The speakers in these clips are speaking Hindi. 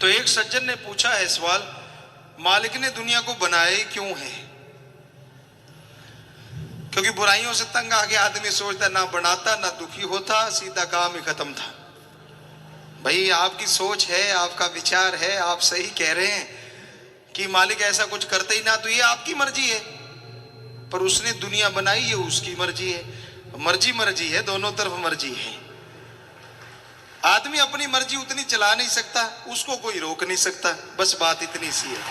तो एक सज्जन ने पूछा है सवाल, मालिक ने दुनिया को बनाया ही क्यों है? क्योंकि बुराइयों से तंग आके आदमी सोचता ना बनाता ना दुखी होता, सीधा काम ही खत्म था। भाई आपकी सोच है, आपका विचार है, आप सही कह रहे हैं कि मालिक ऐसा कुछ करते ही ना, तो ये आपकी मर्जी है, पर उसने दुनिया बनाई ये उसकी मर्जी है। मर्जी मर्जी है, दोनों तरफ मर्जी है। आदमी अपनी मर्जी उतनी चला नहीं सकता, उसको कोई रोक नहीं सकता, बस बात इतनी सी है।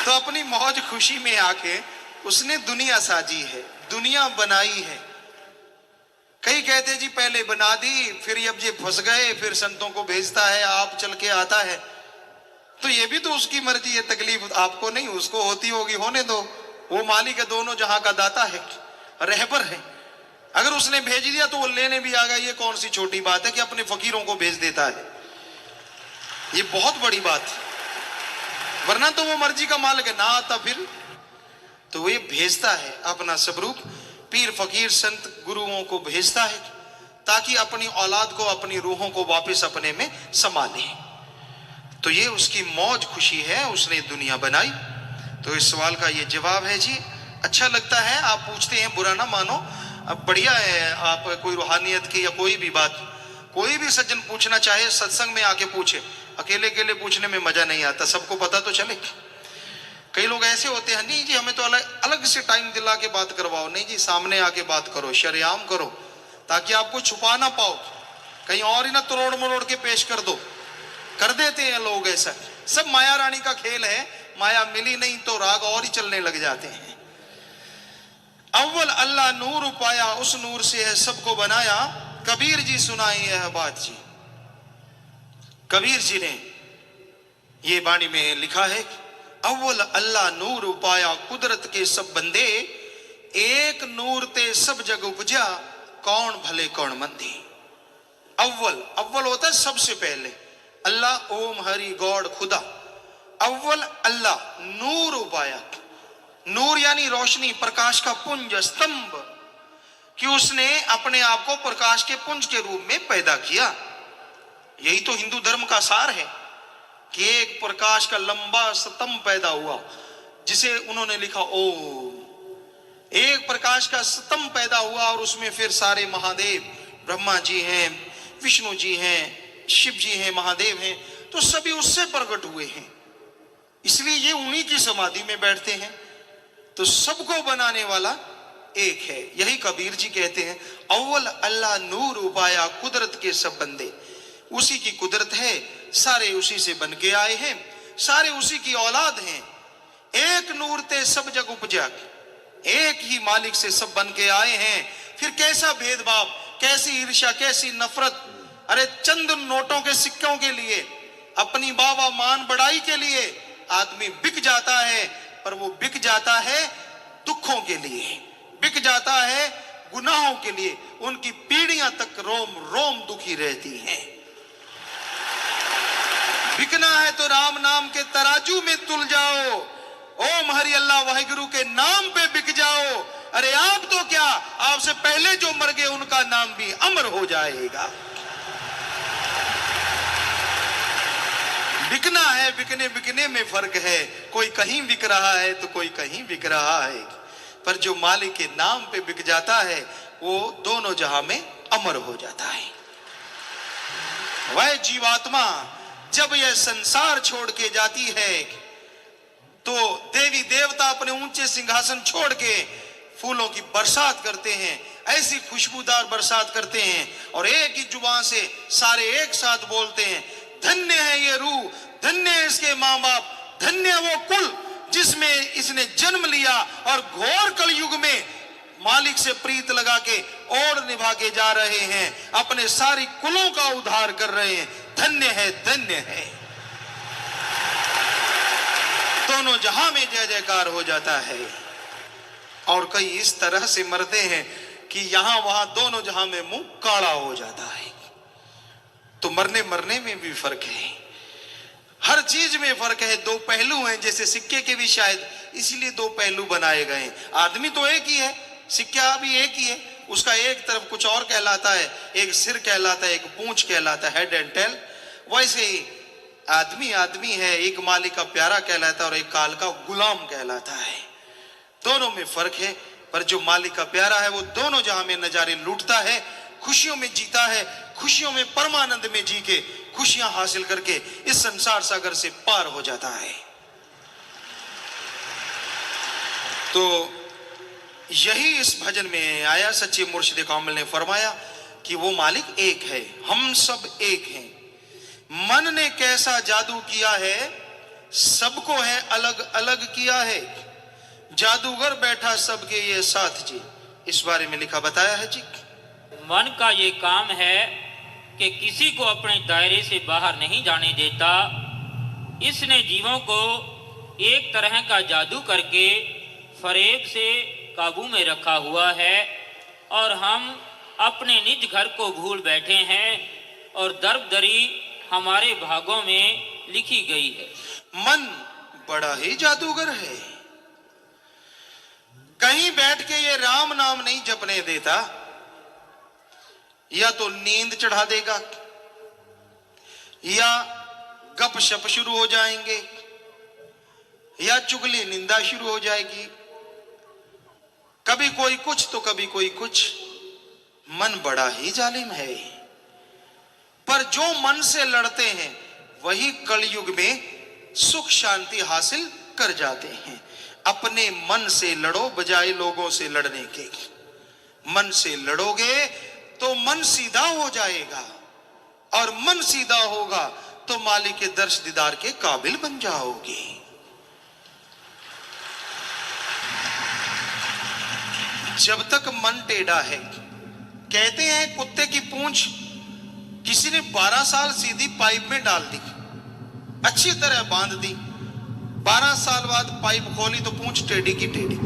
तो अपनी मौज खुशी में आके उसने दुनिया साजी है, दुनिया बनाई है। कई कहते जी पहले बना दी, फिर अब ये फंस गए, फिर संतों को भेजता है, आप चल के आता है। तो ये भी तो उसकी मर्जी है, तकलीफ आपको नहीं उसको होती होगी, होने दो। वो मालिक है, दोनों जहां का दाता है, रहबर है। अगर उसने भेज दिया तो वो लेने भी आ गया, ये कौन सी छोटी बात है कि अपने फकीरों को भेज देता है, ये बहुत बड़ी बात है। वरना तो वो मर्जी का मालिक है, ना आता फिर तो वो भेजता है अपना स्वरूप, पीर फकीर संत गुरुओं को भेजता है ताकि अपनी औलाद को, अपनी रूहों को वापस अपने में समा ले। तो ये उसकी मौज खुशी है, उसने दुनिया बनाई। तो इस सवाल का ये जवाब है जी। अच्छा लगता है, आप पूछते हैं, बुरा ना मानो, अब बढ़िया है। आप कोई रूहानियत की या कोई भी बात, कोई भी सज्जन पूछना चाहे सत्संग में आके पूछे, अकेले अकेले पूछने में मजा नहीं आता, सबको पता तो चले। कई लोग ऐसे होते हैं, नहीं जी हमें तो अलग अलग से टाइम दिला के बात करवाओ। नहीं जी, सामने आके बात करो, शरेआम करो, ताकि आपको छुपा ना पाओ, कहीं और ही ना तोड़ मरोड़ के पेश कर दो। कर देते हैं लोग ऐसा, सब माया रानी का खेल है। माया मिली नहीं तो राग और ही चलने लग जाते हैं। अव्वल अल्लाह नूर उपाया, उस नूर से है सबको बनाया। कबीर जी सुनाई यह बात जी। कबीर जी ने ये वाणी में लिखा है, अव्वल अल्लाह नूर उपाया, कुदरत के सब बंदे, एक नूर ते सब जग उपजा, कौन भले कौन मंदे। अव्वल, अव्वल होता है सबसे पहले, अल्लाह ओम हरि गॉड खुदा। अव्वल अल्लाह नूर उपाया, नूर यानी रोशनी, प्रकाश का पुंज, स्तंभ, कि उसने अपने आप को प्रकाश के पुंज के रूप में पैदा किया। यही तो हिंदू धर्म का सार है कि एक प्रकाश का लंबा स्तंभ पैदा हुआ, जिसे उन्होंने लिखा ओम। एक प्रकाश का स्तंभ पैदा हुआ और उसमें फिर सारे महादेव, ब्रह्मा जी हैं, विष्णु जी हैं, शिव जी हैं, महादेव हैं, तो सभी उससे प्रकट हुए हैं। इसलिए ये उन्हीं की समाधि में बैठते हैं। तो सबको बनाने वाला एक है। यही कबीर जी कहते हैं, अव्वल अल्लाह नूर उपाया, कुदरत के सब बंदे, उसी की कुदरत है, सारे उसी से बन के आए हैं, सारे उसी की औलाद हैं। एक नूर ते सब जग उपजा, एक ही मालिक से सब बन के आए हैं। फिर कैसा भेदभाव, कैसी ईर्ष्या, कैसी नफरत। अरे चंद नोटों के सिक्कों के लिए, अपनी बाबा मान बढ़ाई के लिए आदमी बिक जाता है, पर वो बिक जाता है दुखों के लिए, बिक जाता है गुनाहों के लिए। उनकी पीढ़ियां तक रोम रोम दुखी रहती हैं। बिकना है तो राम नाम के तराजू में तुल जाओ, ओम हरि अल्लाह वाहिगुरु के नाम पे बिक जाओ। अरे आप तो क्या, आपसे पहले जो मर गए उनका नाम भी अमर हो जाएगा। बिकना है, बिकने बिकने में फर्क है। कोई कहीं बिक रहा है तो कोई कहीं बिक रहा है, पर जो मालिक के नाम पे बिक जाता है वो दोनों जहां में अमर हो जाता है। वह जीवात्मा जब यह संसार छोड़ के जाती है तो देवी देवता अपने ऊंचे सिंहासन छोड़ के फूलों की बरसात करते हैं, ऐसी खुशबूदार बरसात करते हैं, और एक ही जुबान से सारे एक साथ बोलते हैं, धन्य है ये रूह, धन्य है इसके माँ बाप, धन्य वो कुल जिसमें इसने जन्म लिया, और घोर कलयुग में मालिक से प्रीत लगा के और निभा के जा रहे हैं, अपने सारी कुलों का उद्धार कर रहे हैं। धन्य है, धन्य है। दोनों जहां में जय जयकार हो जाता है। और कई इस तरह से मरते हैं कि यहां वहां दोनों जहां में मुंह काला हो जाता है। तो मरने मरने में भी फर्क है, हर चीज में फर्क है। दो पहलू हैं, जैसे सिक्के के भी शायद इसीलिए दो पहलू बनाए गए। आदमी तो एक ही है, सिक्का भी एक ही है, उसका एक तरफ कुछ और कहलाता है, एक सिर कहलाता है, एक पूंछ कहलाता है, हेड एंड टेल। वैसे ही आदमी आदमी है, एक मालिक का प्यारा कहलाता है और एक काल का गुलाम कहलाता है। दोनों में फर्क है, पर जो मालिक का प्यारा है वो दोनों जहां में नजारे लूटता है, खुशियों में जीता है, खुशियों में परमानंद में जी के खुशियां हासिल करके इस संसार सागर से पार हो जाता है। तो यही इस भजन में आया। सच्चे मुर्शिद कामिल ने फरमाया कि वो मालिक एक है, हम सब एक हैं। मन ने कैसा जादू किया है, सबको है अलग अलग किया है। जादूगर बैठा सबके ये साथ जी, इस बारे में लिखा बताया है जी। मन का ये काम है कि किसी को अपने दायरे से बाहर नहीं जाने देता। इसने जीवों को एक तरह का जादू करके फरेब से काबू में रखा हुआ है और हम अपने निज घर को भूल बैठे हैं और दरबदरी हमारे भागों में लिखी गई है। मन बड़ा ही जादूगर है, कहीं बैठ के ये राम नाम नहीं जपने देता। या तो नींद चढ़ा देगा या गपशप शुरू हो जाएंगे या चुगली निंदा शुरू हो जाएगी, कभी कोई कुछ तो कभी कोई कुछ। मन बड़ा ही जालिम है, पर जो मन से लड़ते हैं वही कलयुग में सुख शांति हासिल कर जाते हैं। अपने मन से लड़ो बजाय लोगों से लड़ने के। मन से लड़ोगे तो मन सीधा हो जाएगा और मन सीधा होगा तो मालिक के दर्श दीदार के काबिल बन जाओगे। जब तक मन टेढ़ा है, कहते हैं कुत्ते की पूंछ किसी ने 12 साल सीधी पाइप में डाल दी, अच्छी तरह बांध दी, 12 साल बाद पाइप खोली तो पूंछ टेढ़ी की टेढ़ी।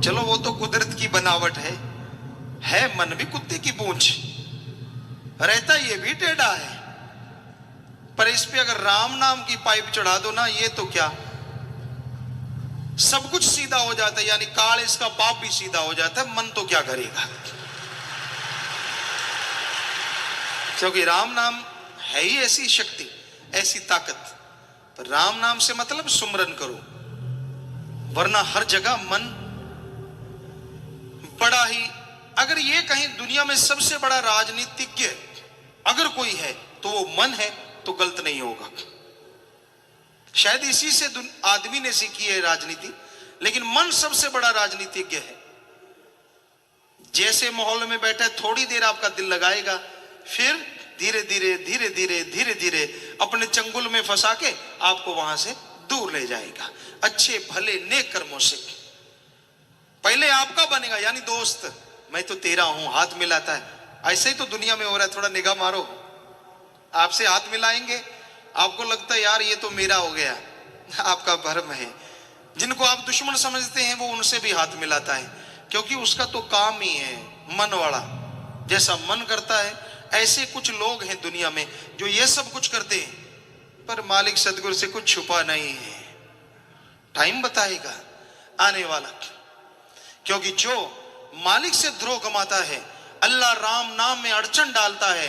चलो वो तो कुदरत की बनावट है मन भी कुत्ते की पूंछ, रहता ये भी टेढ़ा है। पर इस पे अगर राम नाम की पाइप चढ़ा दो ना, ये तो क्या सब कुछ सीधा हो जाता है, यानी काल इसका बाप भी सीधा हो जाता है। मन तो क्या करेगा, क्योंकि राम नाम है ही ऐसी शक्ति, ऐसी ताकत। पर राम नाम से मतलब सुमरन करो, वरना हर जगह मन बड़ा ही। अगर ये कहीं दुनिया में सबसे बड़ा राजनीतिज्ञ अगर कोई है तो वो मन है, तो गलत नहीं होगा। शायद इसी से आदमी ने सीखी है राजनीति, लेकिन मन सबसे बड़ा राजनीतिज्ञ है। जैसे माहौल में बैठा है, थोड़ी देर आपका दिल लगाएगा, फिर धीरे धीरे धीरे धीरे धीरे धीरे अपने चंगुल में फंसा के आपको वहां से दूर ले जाएगा। अच्छे भले नेक कर्मों से पहले आपका बनेगा, यानी दोस्त मैं तो तेरा हूं, हाथ मिलाता है। ऐसे ही तो दुनिया में हो रहा है। थोड़ा निगाह मारो, आपसे हाथ मिलाएंगे, आपको लगता है यार ये तो मेरा हो गया, आपका भ्रम है। जिनको आप दुश्मन समझते हैं वो उनसे भी हाथ मिलाता है, क्योंकि उसका तो काम ही है मन वाला। जैसा मन करता है, ऐसे कुछ लोग हैं दुनिया में जो ये सब कुछ करते हैं, पर मालिक सदगुरु से कुछ छुपा नहीं है। टाइम बताएगा आने वाला, क्योंकि जो मालिक से द्रोह कमाता है, अल्लाह राम नाम में अड़चन डालता है,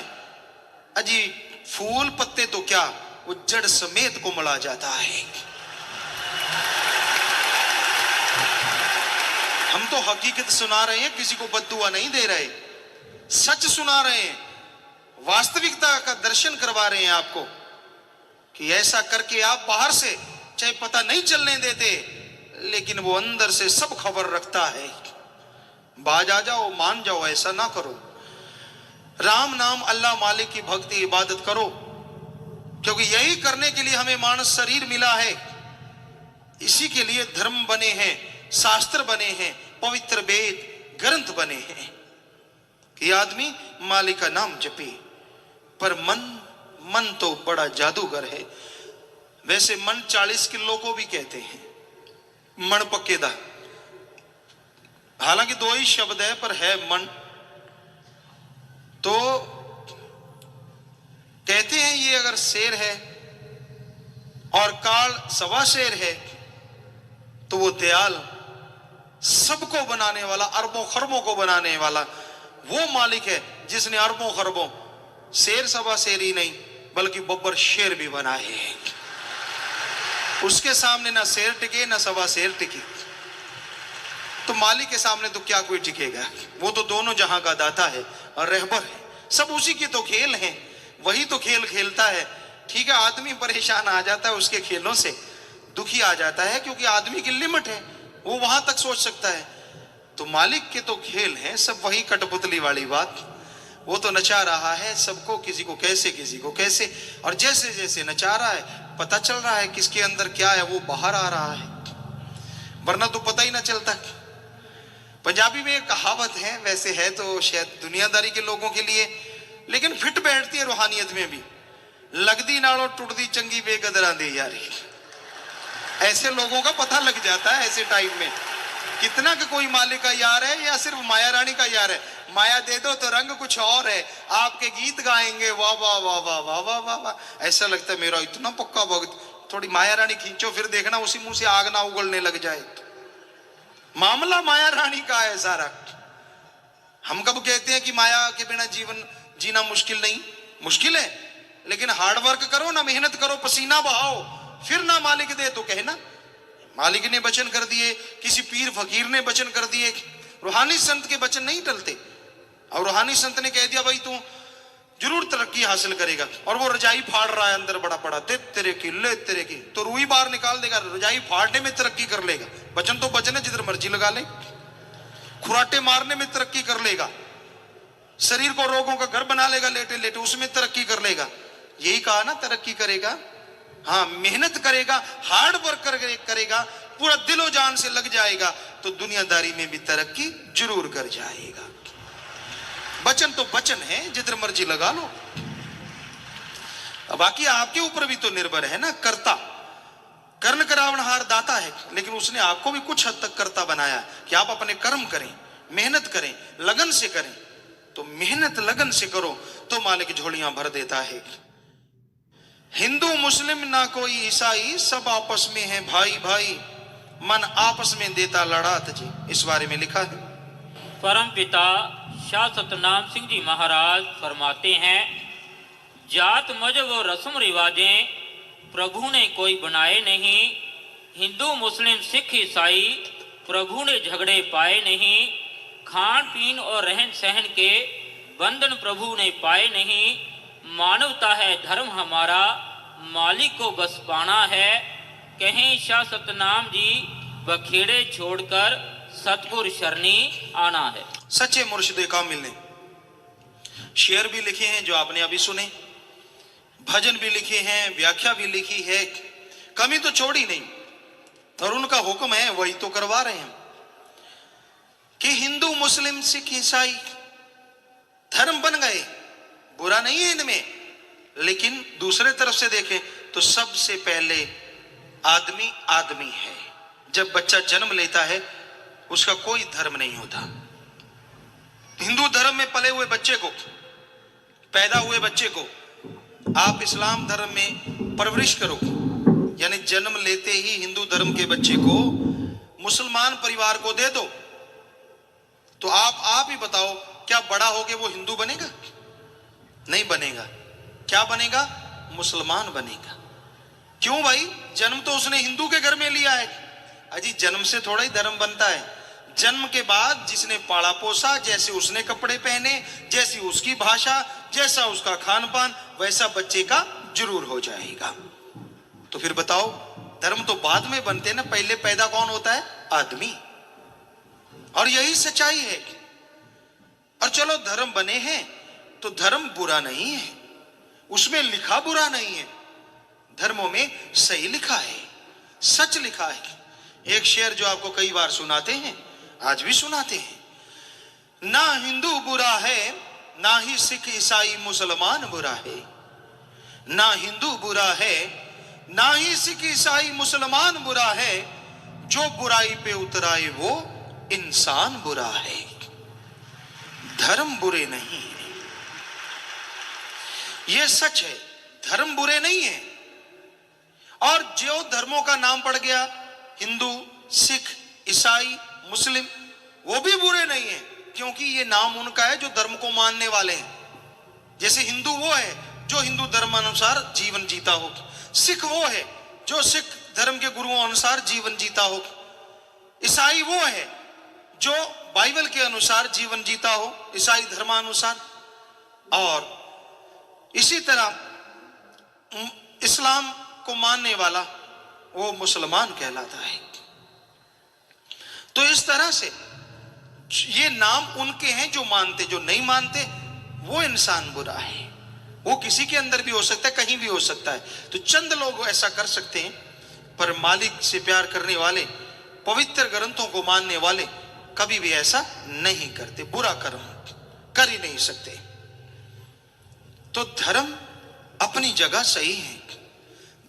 अजी फूल पत्ते तो क्या, वो जड़ समेत को मला जाता है। हम तो हकीकत सुना रहे हैं, किसी को बद्दुआ नहीं दे रहे, सच सुना रहे हैं, वास्तविकता का दर्शन करवा रहे हैं आपको कि ऐसा करके आप बाहर से चाहे पता नहीं चलने देते, लेकिन वो अंदर से सब खबर रखता है। बाज आ जाओ, मान जाओ, ऐसा ना करो। राम नाम अल्लाह मालिक की भक्ति इबादत करो, क्योंकि यही करने के लिए हमें मानस शरीर मिला है। इसी के लिए धर्म बने हैं, शास्त्र बने हैं, पवित्र वेद ग्रंथ बने हैं कि आदमी मालिक का नाम जपे। पर मन तो बड़ा जादूगर है। वैसे मन 40 किलो को भी कहते हैं, मन पक्केदा। हालांकि 2 ही शब्द है, पर है मन। तो कहते हैं ये अगर शेर है और काल सवा शेर है, तो वो दयाल, सबको बनाने वाला, अरबों खरबों को बनाने वाला वो मालिक है जिसने अरबों खरबों, शेर सवा शेर ही नहीं, बल्कि बब्बर शेर भी बना है। उसके सामने ना शेर टिके ना सवा शेर टिके, तो मालिक के सामने तो क्या कोई टिकेगा। वो तो दोनों जहां का दाता है और रहबर है, सब उसी के तो खेल हैं, वही तो खेल खेलता है। ठीक है, आदमी परेशान आ जाता है उसके खेलों से, दुखी आ जाता है, क्योंकि आदमी की लिमिट है, वो वहां तक सोच सकता है। तो मालिक के तो खेल हैं सब, वही कठपुतली वाली बात। वो तो नचा रहा है सबको, किसी को कैसे किसी को कैसे, और जैसे जैसे नचा रहा है पता चल रहा है किसके अंदर क्या है, वो बाहर आ रहा है, वरना तो पता ही ना चलता। पंजाबी में एक कहावत है, वैसे है तो शायद दुनियादारी के लोगों के लिए, लेकिन फिट बैठती है रूहानियत में भी। लगदी नालों टुटदी चंगी बेकदरा दे यारी। ऐसे लोगों का पता लग जाता है ऐसे टाइम में, कितना कि कोई मालिक का यार है या सिर्फ माया रानी का यार है। माया दे दो तो रंग कुछ और है, आपके गीत गाएंगे वाह वाह वाह वाह वाह वाह वाह वाह, ऐसा लगता है मेरा इतना पक्का भक्त। थोड़ी माया रानी खींचो, फिर देखना उसी मुंह से आग ना उगलने लग जाए। मामला माया रानी का है सारा। हम कब कहते हैं कि माया के बिना जीवन जीना मुश्किल नहीं? मुश्किल है, लेकिन हार्ड वर्क करो ना, मेहनत करो, पसीना बहाओ, फिर ना मालिक दे तो कहना। मालिक ने वचन कर दिए, किसी पीर फकीर ने वचन कर दिए, रूहानी संत के वचन नहीं टलते। और रूहानी संत ने कह दिया भाई तू जरूर तरक्की हासिल करेगा, और वो रजाई फाड़ रहा है अंदर बड़ा बड़ा, दे तेरे की ले तेरे की, तो रुई बाहर निकाल देगा, रजाई फाड़ने में तरक्की कर लेगा। वचन तो वचन है, जिधर मर्जी लगा ले। खुराटे मारने में तरक्की कर लेगा, शरीर को रोगों का घर बना लेगा लेटे लेटे, उसमें तरक्की कर लेगा। यही कहा ना तरक्की करेगा। हाँ, मेहनत करेगा, हार्ड वर्क करेगा, पूरा दिलो जान से लग जाएगा, तो दुनियादारी में भी तरक्की जरूर कर जाएगा। वचन तो वचन है, जिधर मर्जी लगा लो। अब बाकी आपके ऊपर भी तो निर्भर है ना। कर्ता कर्ण करावनहार दाता है, लेकिन उसने आपको भी कुछ हद तक कर्ता बनाया कि आप अपने कर्म करें, मेहनत करें, लगन से करें। तो मेहनत लगन से करो तो मालिक झोलियां भर देता है। हिंदू मुस्लिम ना कोई ईसाई, सब आपस में है भाई भाई, मन आपस में देता लड़ात जी, इस बारे में लिखा है। परम पिता शाह सतनाम सिंह जी महाराज फरमाते हैं, जात मजहब और रस्म रिवाजें प्रभु ने कोई बनाए नहीं। हिंदू मुस्लिम सिख ईसाई प्रभु ने झगड़े पाए नहीं। खान पीन और रहन सहन के बंधन प्रभु ने पाए नहीं। मानवता है धर्म हमारा, मालिक को बस पाना है। कहें शाह सतनाम जी बखेड़े छोड़कर सतगुर शरणी आना है। सच्चे मुर्शिदे कामिल ने शेर भी लिखे हैं जो आपने अभी सुने, भजन भी लिखे हैं, व्याख्या भी लिखी है, कमी तो छोड़ी नहीं। और उनका हुक्म है वही तो करवा रहे हैं कि हिंदू मुस्लिम सिख ईसाई धर्म बन गए, बुरा नहीं है इनमें, लेकिन दूसरे तरफ से देखें तो सबसे पहले आदमी आदमी है। जब बच्चा जन्म लेता है उसका कोई धर्म नहीं होता। हिंदू धर्म में पले हुए बच्चे को, पैदा हुए बच्चे को आप इस्लाम धर्म में परवरिश करो, यानी जन्म लेते ही हिंदू धर्म के बच्चे को मुसलमान परिवार को दे दो, तो आप ही बताओ क्या बड़ा होके वो हिंदू बनेगा? नहीं बनेगा। क्या बनेगा? मुसलमान बनेगा। क्यों भाई? जन्म तो उसने हिंदू के घर में लिया है। अजी जन्म से थोड़ा ही धर्म बनता है। जन्म के बाद जिसने पाला पोसा, जैसे उसने कपड़े पहने, जैसी उसकी भाषा, जैसा उसका खान पान, वैसा बच्चे का जरूर हो जाएगा। तो फिर बताओ, धर्म तो बाद में बनते हैं ना, पहले पैदा कौन होता है? आदमी। और यही सच्चाई है। और चलो धर्म बने हैं तो धर्म बुरा नहीं है, उसमें लिखा बुरा नहीं है, धर्मों में सही लिखा है, सच लिखा है। एक शेर जो आपको कई बार सुनाते हैं, आज भी सुनाते हैं, ना हिंदू बुरा है, ना ही सिख ईसाई मुसलमान बुरा है। ना हिंदू बुरा है, ना ही सिख ईसाई मुसलमान बुरा है, जो बुराई पे उतराए वो इंसान बुरा है। धर्म बुरे नहीं है, यह सच है। धर्म बुरे नहीं है। और जो धर्मों का नाम पड़ गया, हिंदू, सिख, ईसाई, मुस्लिम, वो भी बुरे नहीं है, क्योंकि ये नाम उनका है जो धर्म को मानने वाले हैं। जैसे हिंदू वो है जो हिंदू धर्मानुसार जीवन जीता हो। सिख वो है जो सिख धर्म के गुरुओं अनुसार जीवन जीता हो। ईसाई वो है जो बाइबल के अनुसार जीवन जीता हो, ईसाई धर्मानुसार। और इसी तरह इस्लाम को मानने वाला वो मुसलमान कहलाता है। तो इस तरह से ये नाम उनके हैं जो मानते, जो नहीं मानते वो इंसान बुरा है। वो किसी के अंदर भी हो सकता है, कहीं भी हो सकता है। तो चंद लोग ऐसा कर सकते हैं, पर मालिक से प्यार करने वाले, पवित्र ग्रंथों को मानने वाले कभी भी ऐसा नहीं करते, बुरा कर्म कर ही नहीं सकते। तो धर्म अपनी जगह सही है,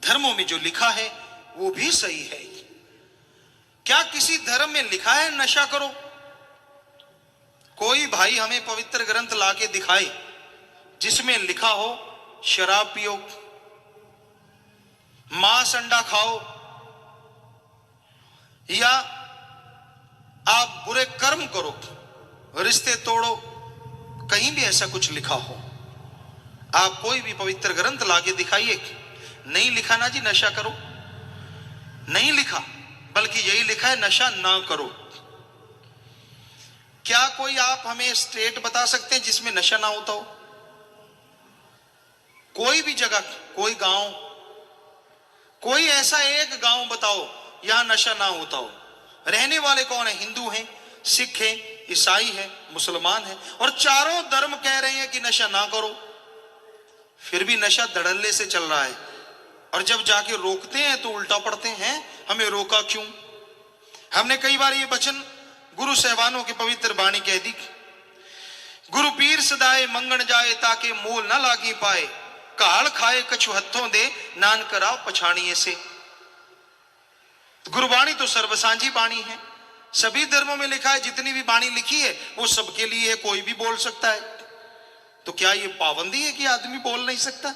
धर्मों में जो लिखा है वो भी सही है। क्या किसी धर्म में लिखा है नशा करो? कोई भाई हमें पवित्र ग्रंथ लाके दिखाए जिसमें लिखा हो शराब पियो, मांस अंडा खाओ, या आप बुरे कर्म करो, रिश्ते तोड़ो, कहीं भी ऐसा कुछ लिखा हो? आप कोई भी पवित्र ग्रंथ लाके दिखाइए। नहीं लिखा ना जी नशा करो, नहीं लिखा, बल्कि यही लिखा है नशा ना करो। क्या कोई आप हमें स्टेट बता सकते हैं जिसमें नशा ना होता हो? कोई भी जगह, कोई गांव, कोई ऐसा एक गांव बताओ यहां नशा ना होता हो। रहने वाले कौन है? हिंदू हैं, सिख हैं, ईसाई हैं, मुसलमान हैं, और चारों धर्म कह रहे हैं कि नशा ना करो। फिर भी नशा धड़ल्ले से चल रहा है, और जब जाके रोकते हैं तो उल्टा पड़ते हैं, हमें रोका क्यों? हमने कई बार ये वचन गुरु सहबानों की पवित्र वाणी कह दी, गुरु पीर सदाए मंगण जाए ताके मूल न लागी पाए, काल खाए कछु हथों दे नान कराओ पछाणिए से। गुरुवाणी तो सर्वसांझी वाणी है, सभी धर्मों में लिखा है। जितनी भी वाणी लिखी है वो सबके लिए है, कोई भी बोल सकता है। तो क्या ये पाबंदी है कि आदमी बोल नहीं सकता?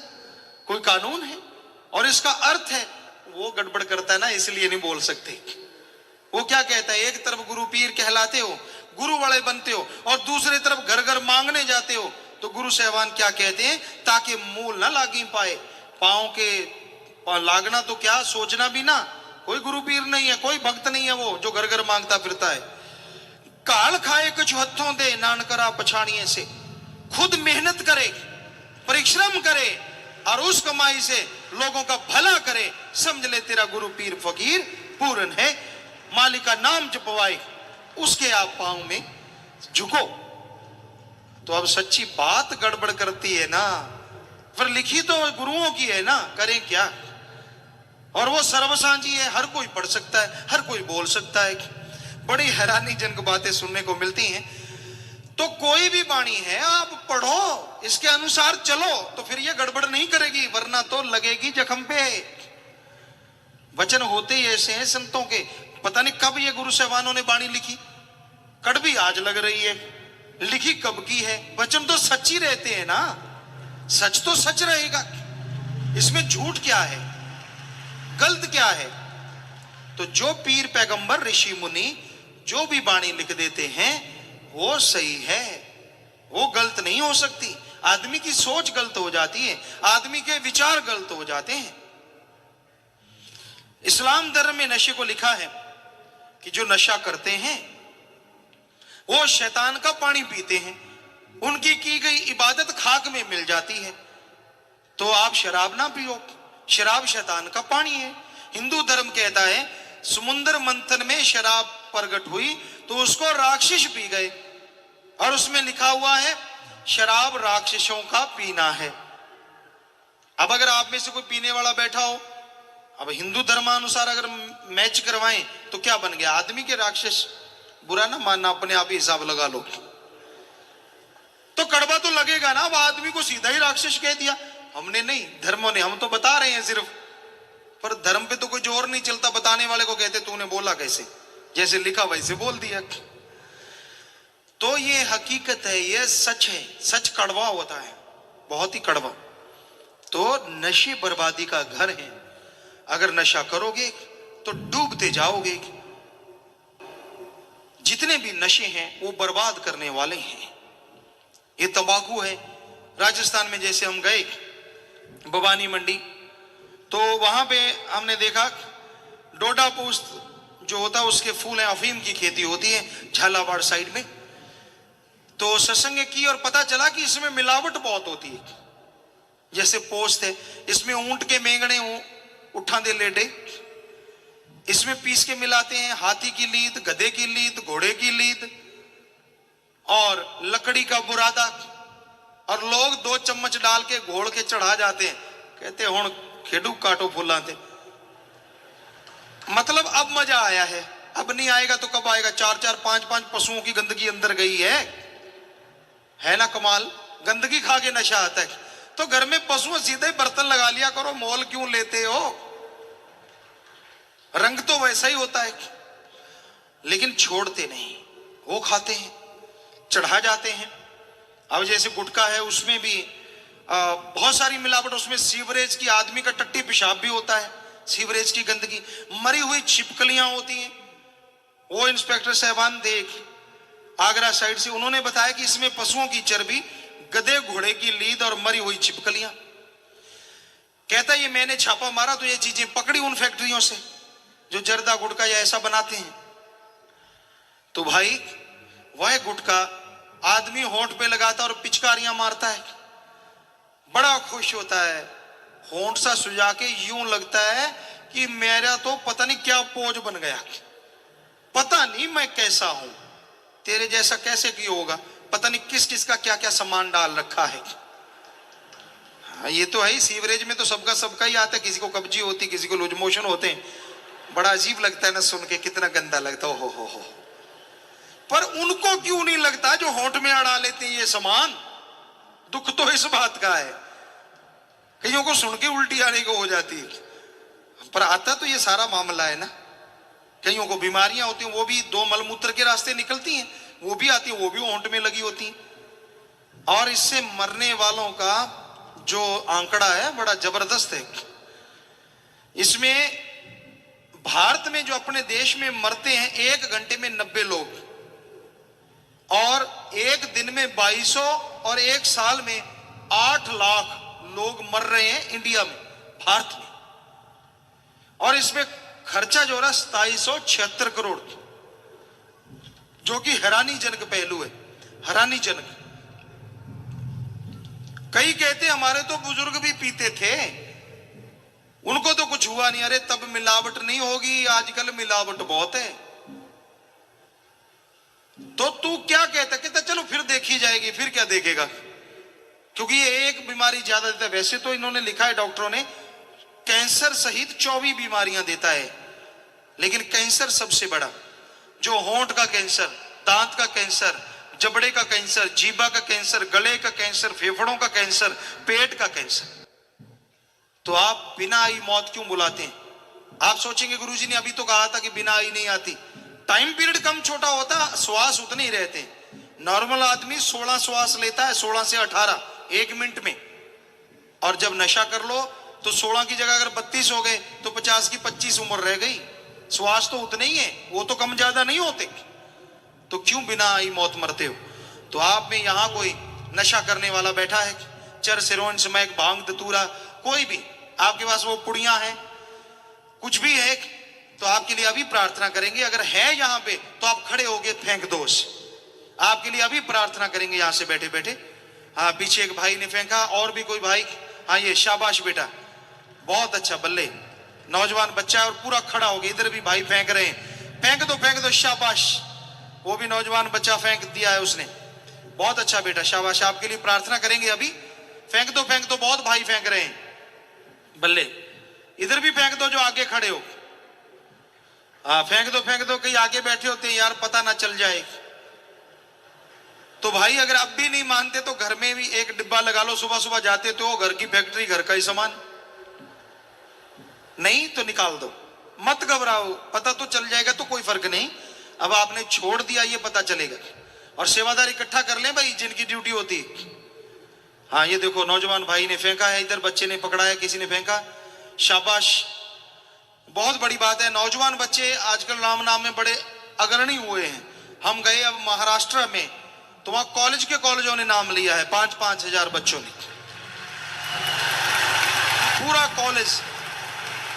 कोई कानून है? और इसका अर्थ है वो गड़बड़ करता है ना, इसलिए नहीं बोल सकते। वो क्या कहता है, एक तरफ गुरु पीर कहलाते हो, गुरु वाले बनते हो, और दूसरे तरफ घर घर मांगने जाते हो। तो गुरु सहबान क्या कहते हैं, ताकि मूल ना लागी पाए। पांव के लागना तो क्या, सोचना भी ना। कोई गुरु पीर नहीं है, कोई भक्त नहीं है वो जो घर घर मांगता फिरता है। काल खाए कुछ हथों दे नान करा पछाणिए से। खुद मेहनत करे, परिश्रम करे, और उस कमाई से लोगों का भला करे, समझ ले तेरा गुरु पीर फकीर पूरन है। मालिक का नाम जपवाए, उसके आप पांव में झुको। तो अब सच्ची बात गड़बड़ करती है ना, फिर लिखी तो गुरुओं की है ना, करें क्या? और वो सर्वसांझी है, हर कोई पढ़ सकता है, हर कोई बोल सकता है। बड़ी हैरानीजनक बातें सुनने को मिलती हैं। तो कोई भी वाणी है आप पढ़ो, इसके अनुसार चलो, तो फिर ये गड़बड़ नहीं करेगी, वरना तो लगेगी जख्म पे। वचन होते ही ऐसे हैं संतों के, पता नहीं कब ये गुरु सहबानों ने वाणी लिखी, कड़वी आज लग रही है, लिखी कब की है। वचन तो सच्ची रहते हैं ना, सच तो सच रहेगा, इसमें झूठ क्या है, गलत क्या है? तो जो पीर पैगंबर ऋषि मुनि जो भी वाणी लिख देते हैं वो सही है, वो गलत नहीं हो सकती। आदमी की सोच गलत हो जाती है, आदमी के विचार गलत हो जाते हैं। इस्लाम धर्म में नशे को लिखा है कि जो नशा करते हैं वो शैतान का पानी पीते हैं, उनकी की गई इबादत खाक में मिल जाती है। तो आप शराब ना पियो, शराब शैतान का पानी है। हिंदू धर्म कहता है समुद्र मंथन में शराब प्रकट हुई तो उसको राक्षस पी गए, और उसमें लिखा हुआ है शराब राक्षसों का पीना है। अब अगर आप में से कोई पीने वाला बैठा हो, अब हिंदू धर्मानुसार अगर मैच करवाएं तो क्या बन गया, आदमी के राक्षस? बुरा ना मानना, अपने आप ही हिसाब लगा लो। तो कड़वा तो लगेगा ना, अब आदमी को सीधा ही राक्षस कह दिया। हमने नहीं, धर्मों ने, हम तो बता रहे हैं सिर्फ, पर धर्म पे तो कोई जोर नहीं चलता। बताने वाले को कहते तूने बोला कैसे, जैसे लिखा वैसे बोल दिया। तो ये हकीकत है, ये सच है। सच कड़वा होता है, बहुत ही कड़वा। तो नशे बर्बादी का घर है, अगर नशा करोगे तो डूबते जाओगे। जितने भी नशे हैं वो बर्बाद करने वाले हैं। ये तंबाकू है, राजस्थान में जैसे हम गए बबानी मंडी। तो वहां पे हमने देखा डोडा पोस्ट जो होता है उसके फूल हैं, अफीम की खेती होती है झालावाड़ साइड में। तो सत्संग की और पता चला कि इसमें मिलावट बहुत होती है। जैसे पोस्ट है, इसमें ऊंट के मेंगने उठा दे लेटे, इसमें पीस के मिलाते हैं हाथी की लीद, गधे की लीद, घोड़े की लीद और लकड़ी का बुरादा, और लोग 2 चम्मच डाल के घोड़ के चढ़ा जाते हैं। कहते हुण खेडू काटो फुला थे। मतलब अब मजा आया है, अब नहीं आएगा तो कब आएगा। 4-4, 5-5 पशुओं की गंदगी अंदर गई है ना कमाल। गंदगी खा के नशा आता है। तो घर में पशुओं सीधे बर्तन लगा लिया करो, मोल क्यों लेते हो। रंग तो वैसा ही होता है, लेकिन छोड़ते नहीं, वो खाते हैं, चढ़ा जाते हैं। अब जैसे गुटखा है, उसमें भी बहुत सारी मिलावट। उसमें सीवरेज की, आदमी का टट्टी पेशाब भी होता है, सीवरेज की गंदगी, मरी हुई छिपकलियां होती हैं। वो इंस्पेक्टर साहबान थे आगरा साइड से, उन्होंने बताया कि इसमें पशुओं की चर्बी, गधे घोड़े की लीद और मरी हुई छिपकलियां। कहता ये मैंने छापा मारा तो ये चीजें पकड़ी उन फैक्ट्रियों से जो जर्दा गुटखा या ऐसा बनाते हैं। तो भाई वह गुटखा आदमी होंठ पे लगाता और पिचकारियां मारता है, बड़ा खुश होता है, होंठ सा सुजा के यूं लगता है कि मेरा तो पता नहीं क्या पोज बन गया, पता नहीं मैं कैसा हूं, तेरे जैसा कैसे किया होगा, पता नहीं किस किस का क्या क्या सामान डाल रखा है। हाँ, ये तो है ही, सीवरेज में तो सबका ही आता है। किसी को कब्जी होती, किसी को लूज मोशन होते हैं, बड़ा अजीब लगता है ना सुन के, कितना गंदा लगता है। हो पर उनको क्यों नहीं लगता जो होंठ में अड़ा लेते हैं ये सामान। दुख तो इस बात का है, कईयों को सुन के उल्टी आने को हो जाती है, पर आता तो ये सारा मामला है ना। कईयों को बीमारियां होती हैं, वो भी 2 मलमूत्र के रास्ते निकलती हैं, वो भी आती हैं, वो भी होंठ में लगी होती हैं। और इससे मरने वालों का जो आंकड़ा है बड़ा जबरदस्त है। इसमें भारत में जो अपने देश में मरते हैं 1 घंटे में 90 लोग, और 1 दिन में 2200, और 1 साल में 8 लाख लोग मर रहे हैं इंडिया में, भारत में। और इसमें खर्चा जो रहा 2776 करोड़, जो कि हैरानीजनक पहलू है, हैरानीजनक। कई कहते हमारे तो बुजुर्ग भी पीते थे, उनको तो कुछ हुआ नहीं। अरे तब मिलावट नहीं होगी, आजकल मिलावट बहुत है। तो तू क्या कहता चलो फिर देखी जाएगी, फिर क्या देखेगा, क्योंकि ये एक बीमारी ज्यादा देता है। वैसे तो इन्होंने लिखा है डॉक्टरों ने, कैंसर सहित 24 बीमारियां देता है, लेकिन कैंसर सबसे बड़ा, जो होंठ का कैंसर, दांत का कैंसर, जबड़े का कैंसर, जीभा का कैंसर, गले का कैंसर, फेफड़ों का कैंसर, पेट का कैंसर। तो आप बिना आई मौत क्यों बुलाते हैं। आप सोचेंगे गुरुजी ने अभी तो कहा था कि बिना आई नहीं आती। टाइम पीरियड कम छोटा होता, श्वास उतने ही रहते। नॉर्मल आदमी 16 श्वास लेता है, 16 से 18 1 मिनट में। और जब नशा कर लो तो 16 की जगह अगर 32 हो गए तो 50 की 25 उम्र रह गई। श्वास तो उतने ही है, वो तो कम ज्यादा नहीं होते। तो क्यों बिना आई मौत मरते हो। तो आप में यहां कोई नशा करने वाला बैठा है, चर सिरोन स्मैक भांग धतूरा, कोई भी आपके पास वो पुड़िया है, कुछ भी है, तो आपके लिए अभी प्रार्थना करेंगे। अगर है यहां पे तो आप खड़े होके फेंक दो उसे। आपके लिए अभी प्रार्थना करेंगे यहां से बैठे बैठे। हाँ, पीछे एक भाई ने फेंका, और भी कोई भाई। हाँ, ये शाबाश बेटा, बहुत अच्छा, बल्ले, नौजवान बच्चा है और पूरा खड़ा हो गया। इधर भी भाई फेंक रहे हैं, फेंक दो, शाबाश। वो भी नौजवान बच्चा फेंक दिया है उसने, बहुत अच्छा बेटा, शाबाश। आपके लिए प्रार्थना करेंगे अभी। फेंक दो, बहुत भाई फेंक रहे हैं, बल्ले। इधर भी फेंक दो जो आगे खड़े हो। हाँ, फेंक दो, कहीं आगे बैठे होते यार, पता ना चल जाए। तो भाई अगर अब भी नहीं मानते तो घर में भी एक डिब्बा लगा लो, सुबह सुबह जाते तो घर की फैक्ट्री, घर का ही सामान। नहीं तो निकाल दो, मत घबराओ, पता तो चल जाएगा, तो कोई फर्क नहीं। अब आपने छोड़ दिया ये पता चलेगा। और सेवादार इकट्ठा कर लें भाई, जिनकी ड्यूटी होती है। हाँ, ये देखो नौजवान भाई ने फेंका है, इधर बच्चे ने पकड़ा है, किसी ने फेंका, शाबाश, बहुत बड़ी बात है। नौजवान बच्चे आजकल नाम में बड़े अग्रणी हुए हैं। हम गए अब महाराष्ट्र में, तो वहां कॉलेजों ने नाम लिया है, 5-5 हजार बच्चों ने। पूरा कॉलेज,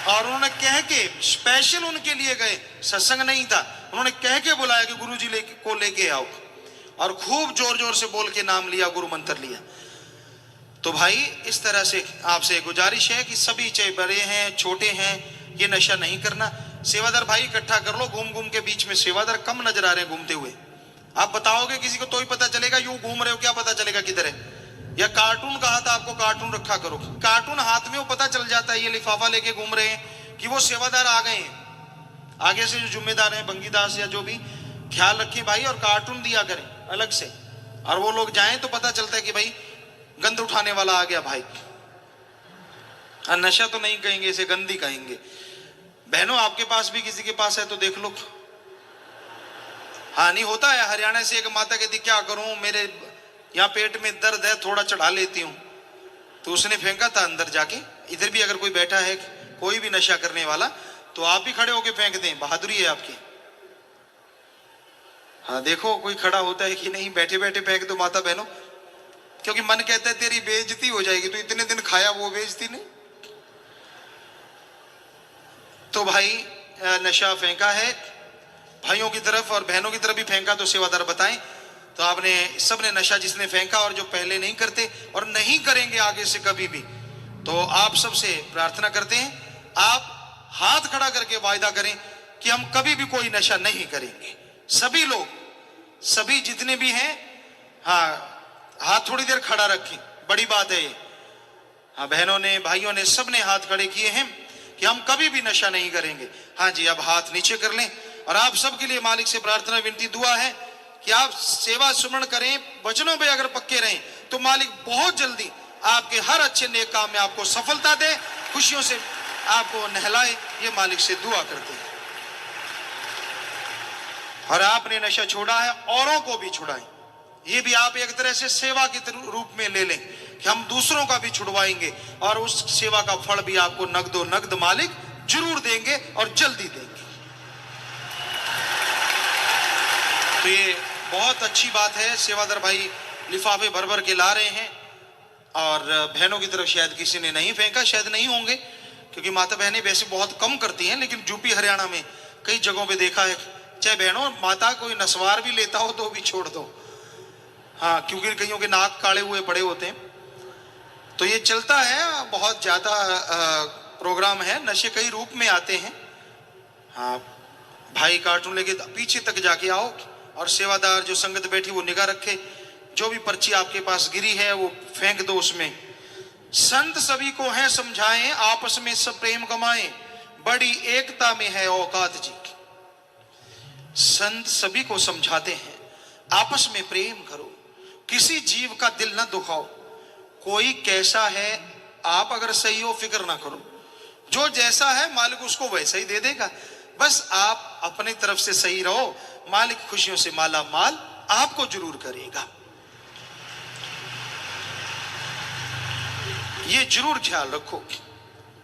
और उन्होंने कह के स्पेशल उनके लिए गए, सत्संग नहीं था, उन्होंने कह के बुलाया कि गुरुजी को लेके आओ, और खूब जोर जोर से बोल के नाम लिया, गुरु मंत्र लिया। तो भाई इस तरह से आपसे गुजारिश है कि सभी, चाहे बड़े हैं छोटे हैं, ये नशा नहीं करना। सेवादार भाई इकट्ठा कर लो, घूम घूम के बीच में सेवादार कम नजर आ रहे हैं घूमते हुए। आप बताओगे किसी को तो ही पता चलेगा, यूं घूम रहे हो क्या पता चलेगा किधर है। या कार्टून कहा था आपको, कार्टून रखा करो, कार्टून हाथ में वो पता चल जाता है, ये लिफाफा लेके घूम रहे हैं कि वो सेवादार आ गए हैं। आगे से जो जिम्मेदार हैं, बंगीदास या जो भी, ख्याल रखिए भाई, और कार्टून दिया करें अलग से, और वो लोग जाएं तो पता चलता है कि भाई गंद उठाने वाला आ गया भाई। नशा तो नहीं कहेंगे, इसे गंदी कहेंगे। बहनों आपके पास भी किसी के पास है तो देख लो। हाँ नहीं होता है, हरियाणा से एक माता कहती क्या करूं, मेरे यहाँ पेट में दर्द है, थोड़ा चढ़ा लेती हूं। तो उसने फेंका था अंदर जाके। इधर भी अगर कोई बैठा है कोई भी नशा करने वाला, तो आप भी खड़े होके फेंक दें, बहादुरी है आपकी। हाँ देखो कोई खड़ा होता है कि नहीं, बैठे बैठे फेंक दो माता बहनों, क्योंकि मन कहता है तेरी बेइज्जती हो जाएगी, तो इतने दिन खाया वो बेइज्जती नहीं। तो भाई नशा फेंका है, भाइयों की तरफ और बहनों की तरफ भी फेंका, तो सेवादार बताएं। तो आपने सबने नशा जिसने फेंका, और जो पहले नहीं करते और नहीं करेंगे आगे से कभी भी, तो आप सबसे प्रार्थना करते हैं, आप हाथ खड़ा करके वायदा करें कि हम कभी भी कोई नशा नहीं करेंगे। सभी लोग, सभी जितने भी हैं, हाँ हाथ थोड़ी देर खड़ा रखें, बड़ी बात है ये। हाँ बहनों ने, भाइयों ने, सबने हाथ खड़े किए हैं कि हम कभी भी नशा नहीं करेंगे। हाँ जी, अब हाथ नीचे कर लें, और आप सबके लिए मालिक से प्रार्थना विनती दुआ है कि आप सेवा सुमरण करें, वचनों पे अगर पक्के रहें, तो मालिक बहुत जल्दी आपके हर अच्छे नेक काम में आपको सफलता दे, खुशियों से आपको नहलाए, ये मालिक से दुआ करते हैं। और आपने नशा छोड़ा है, औरों को भी छुड़ाएं, ये भी आप एक तरह से सेवा के रूप में ले लें कि हम दूसरों का भी छुड़वाएंगे, और उस सेवा का फल भी आपको नगदो नगद मालिक जरूर देंगे और जल्दी देंगे। तो ये बहुत अच्छी बात है। सेवादार भाई लिफाफे भर भर के ला रहे हैं, और बहनों की तरफ शायद किसी ने नहीं फेंका, शायद नहीं होंगे, क्योंकि माता बहनें वैसे बहुत कम करती हैं, लेकिन यूपी हरियाणा में कई जगहों पे देखा है, चाहे बहनों माता कोई नस्वार भी लेता हो तो भी छोड़ दो। हाँ क्योंकि कईयों के नाक काले हुए पड़े होते हैं, तो ये चलता है, बहुत ज्यादा प्रोग्राम है, नशे कई रूप में आते हैं। हाँ भाई कार्टून लेके पीछे तक जाके आओ, और सेवादार जो संगत बैठी वो निगाह रखे, जो भी पर्ची आपके पास गिरी है वो फेंक दो उसमें। संत सभी को है समझाएं, आपस में सब प्रेम कमाएं, बड़ी एकता में है औकात जी। संत सभी को समझाते हैं, आपस में प्रेम करो, किसी जीव का दिल न दुखाओ, कोई कैसा है आप अगर सही हो फिक्र ना करो, जो जैसा है मालिक उसको वैसा ही दे देगा, बस आप अपनी तरफ से सही रहो, मालिक खुशियों से माला माल आपको जरूर करेगा। ये जरूर ख्याल रखो,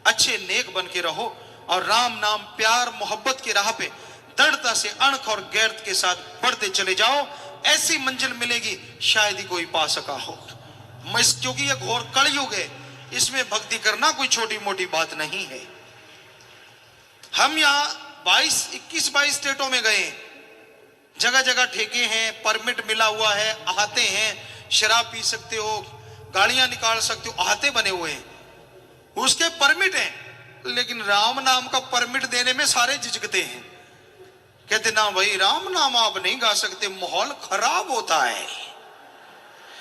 अच्छे नेक बन के रहो, और राम नाम प्यार मोहब्बत की राह पे दृढ़ता से अणख और गैरत के साथ बढ़ते चले जाओ, ऐसी मंजिल मिलेगी शायद ही कोई पा सका हो। क्योंकि यह घोर कलयुग है, इसमें भक्ति करना कोई छोटी मोटी बात नहीं है। हम यहाँ 21-22 स्टेटों में गए, जगह जगह ठेके हैं, परमिट मिला हुआ है, अहाते हैं, शराब पी सकते हो, गाड़ियां निकाल सकते हो, अहाते बने हुए हैं, उसके परमिट हैं, लेकिन राम नाम का परमिट देने में सारे झिझकते हैं, कहते ना भाई राम नाम आप नहीं गा सकते, माहौल खराब होता है।